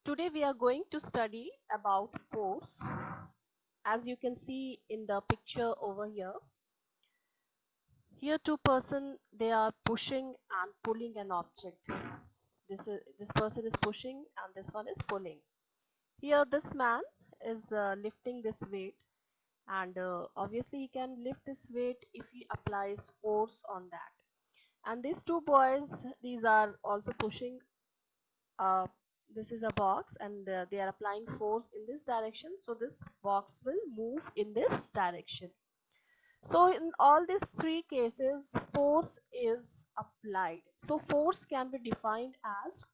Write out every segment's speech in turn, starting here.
Today we are going to study about force. As you can see in the picture over here, two person they are pushing and pulling an object. This person is pushing and this one is pulling. Here this man is lifting this weight, and obviously he can lift this weight if he applies force on that. And these two boys, these are also pushing. This is a box, and they are applying force in this direction, so this box will move in this direction. So in all these three cases, force is applied. So force can be defined as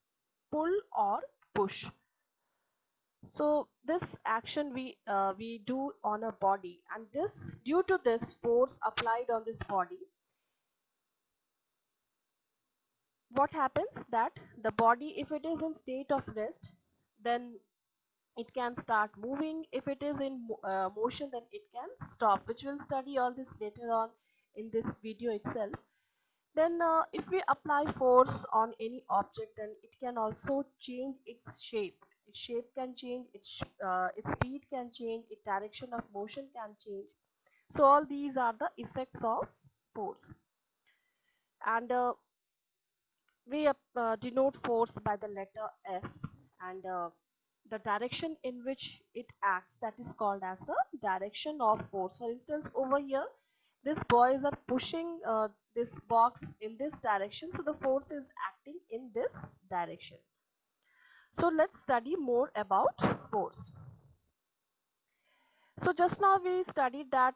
pull or push. So this action we do on a body, and this due to this force applied on this body, what happens that the body, if it is in state of rest, then it can start moving. If it is in motion, then it can stop, which we'll study all this later on in this video itself. Then if we apply force on any object, then it can also change its shape. Its shape can change, its speed can change, its direction of motion can change. So all these are the effects of force. And we denote force by the letter F, and the direction in which it acts, that is called as the direction of force. For instance, over here these boys are pushing this box in this direction, so the force is acting in this direction. So let's study more about force. So just now we studied that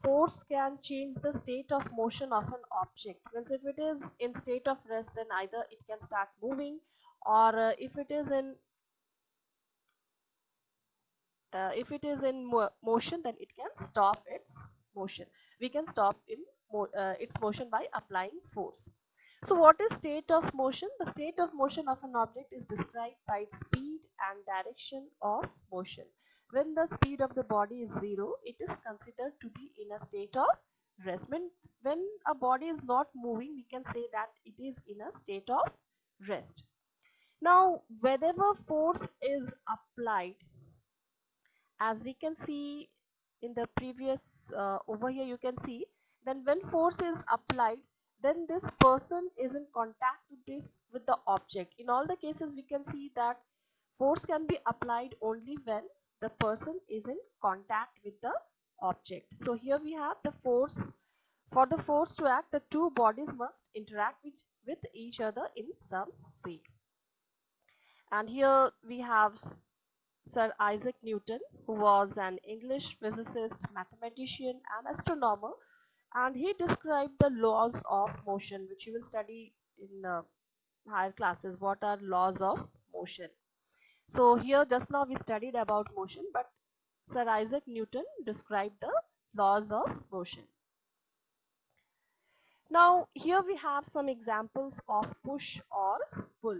force can change the state of motion of an object. Means if it is in state of rest, then either it can start moving, or if it is in motion, then it can stop its motion. We can stop its motion by applying force. So what is state of motion? The state of motion of an object is described by its speed and direction of motion. When the speed of the body is zero, it is considered to be in a state of rest. When a body is not moving, we can say that it is in a state of rest. Now, whenever force is applied, as we can see in the previous over here, you can see then when force is applied, then this person is in contact with the object. In all the cases, we can see that force can be applied only when the person is in contact with the object. So here we have the force. For the force to act, the two bodies must interact with each other in some way. And here we have Sir Isaac Newton, who was an English physicist, mathematician, and astronomer, and he described the laws of motion, which you will study in higher classes. What are laws of motion? So here just now we studied about motion, but Sir Isaac Newton described the laws of motion. Now here we have some examples of push or pull.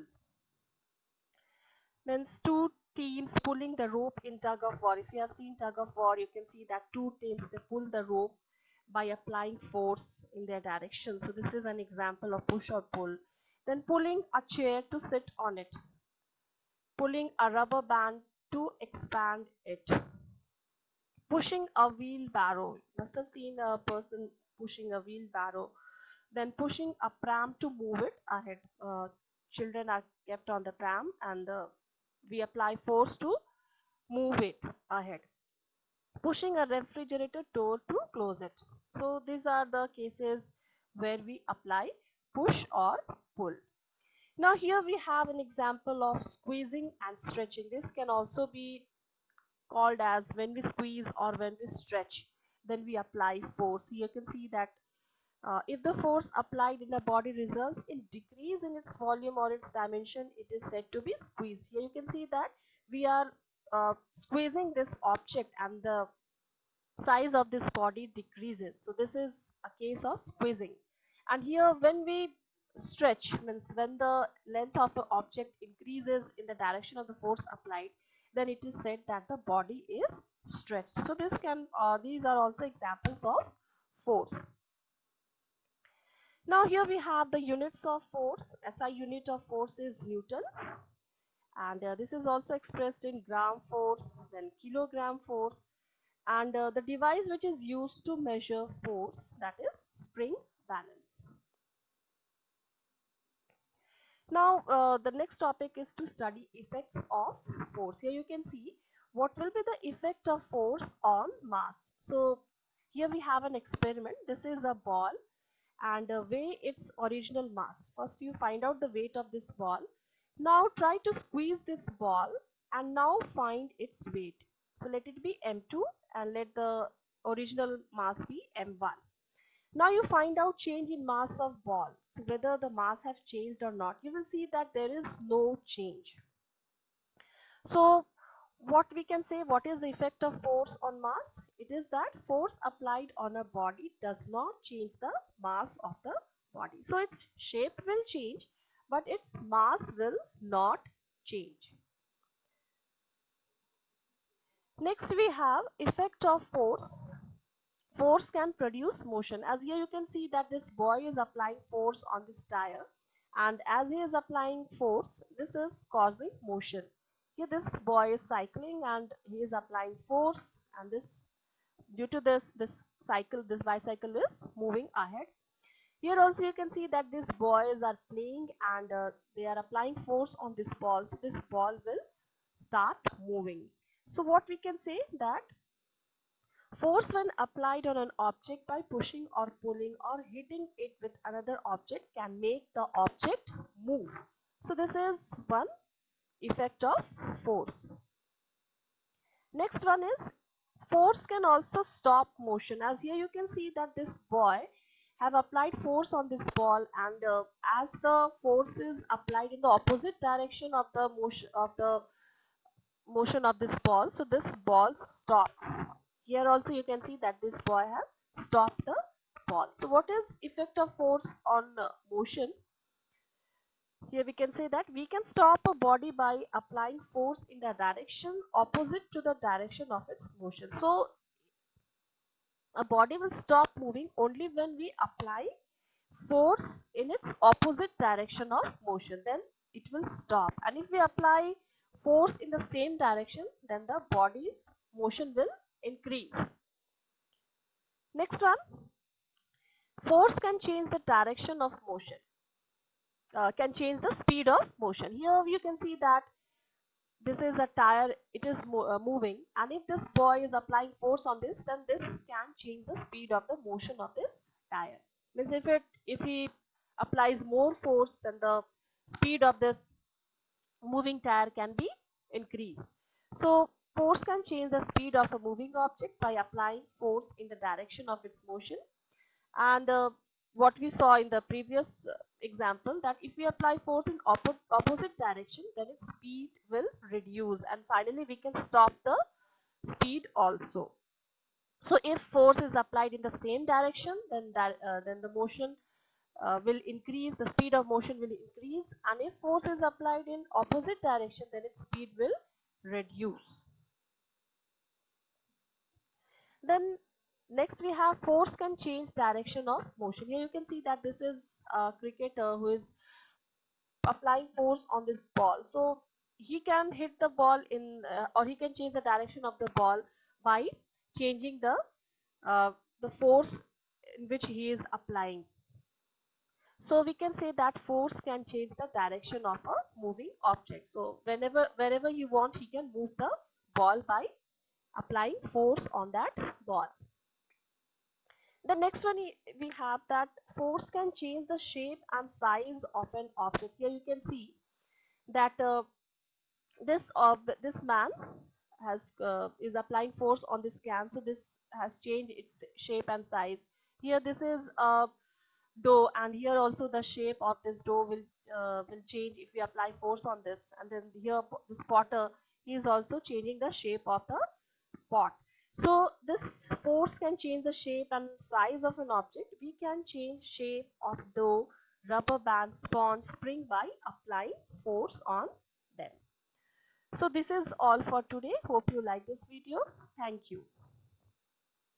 Means two teams pulling the rope in tug of war. If you have seen tug of war, you can see that two teams, they pull the rope by applying force in their direction. So this is an example of push or pull. Then pulling a chair to sit on it, pulling a rubber band to expand it, pushing a wheelbarrow. You must have seen a person pushing a wheelbarrow. Then pushing a pram to move it ahead. Children are kept on the pram, and we apply force to move it ahead. Pushing a refrigerator door to close it. So these are the cases where we apply push or pull. Now here we have an example of squeezing and stretching. This can also be called as when we squeeze or when we stretch, then we apply force. Here you can see that if the force applied in a body results in decrease in its volume or its dimension, it is said to be squeezed. Here you can see that we are squeezing this object and the size of this body decreases. So this is a case of squeezing. And here when we stretch, means when the length of an object increases in the direction of the force applied, then it is said that the body is stretched. So these are also examples of force. Now here we have the units of force. SI unit of force is Newton, and this is also expressed in gram force, then kilogram force, and the device which is used to measure force, that is spring balance. Now the next topic is to study effects of force. Here you can see what will be the effect of force on mass. So here we have an experiment. This is a ball and weigh its original mass. First you find out the weight of this ball. Now try to squeeze this ball and now find its weight. So let it be m2 and let the original mass be m1. Now you find out change in mass of ball. So whether the mass have changed or not, you will see that there is no change. So what we can say, what is the effect of force on mass? It is that force applied on a body does not change the mass of the body. So its shape will change, but its mass will not change. Next we have effect of force. Force can produce motion. As here you can see that this boy is applying force on this tire, and as he is applying force, this is causing motion. Here this boy is cycling and he is applying force, and this, due to this bicycle is moving ahead. Here also you can see that these boys are playing and they are applying force on this ball, so this ball will start moving. So what we can say, that force when applied on an object by pushing or pulling or hitting it with another object can make the object move. So this is one effect of force. Next one is force can also stop motion. As here you can see that this boy have applied force on this ball, and as the force is applied in the opposite direction of the motion of this ball, so this ball stops. Here also you can see that this boy have stopped the ball. So what is effect of force on motion? Here we can say that we can stop a body by applying force in the direction opposite to the direction of its motion. So a body will stop moving only when we apply force in its opposite direction of motion, then it will stop. And if we apply force in the same direction, then the body's motion will increase. Next one, force can change the direction of motion, can change the speed of motion. Here you can see that this is a tire, it is moving, and if this boy is applying force on this, then this can change the speed of the motion of this tire. Means if he applies more force, then the speed of this moving tire can be increased. So force can change the speed of a moving object by applying force in the direction of its motion. And what we saw in the previous example, that if we apply force in opposite direction, then its speed will reduce, and finally we can stop the speed also. So if force is applied in the same direction, then the motion will increase, the speed of motion will increase, and if force is applied in opposite direction, then its speed will reduce. Then next we have force can change direction of motion. Here you can see that this is a cricketer who is applying force on this ball. So he can hit the ball in or he can change the direction of the ball by changing the force in which he is applying. So we can say that force can change the direction of a moving object. So wherever you want, he can move the ball by applying force on that ball. The next one we have that force can change the shape and size of an object. Here you can see that this man is applying force on this can, so this has changed its shape and size. Here this is a dough, and here also the shape of this dough will change if we apply force on this. And then here this potter, he is also changing the shape of the pot. So this force can change the shape and size of an object. We can change shape of dough, rubber band, sponge, spring by applying force on them. So this is all for today. Hope you like this video. Thank you.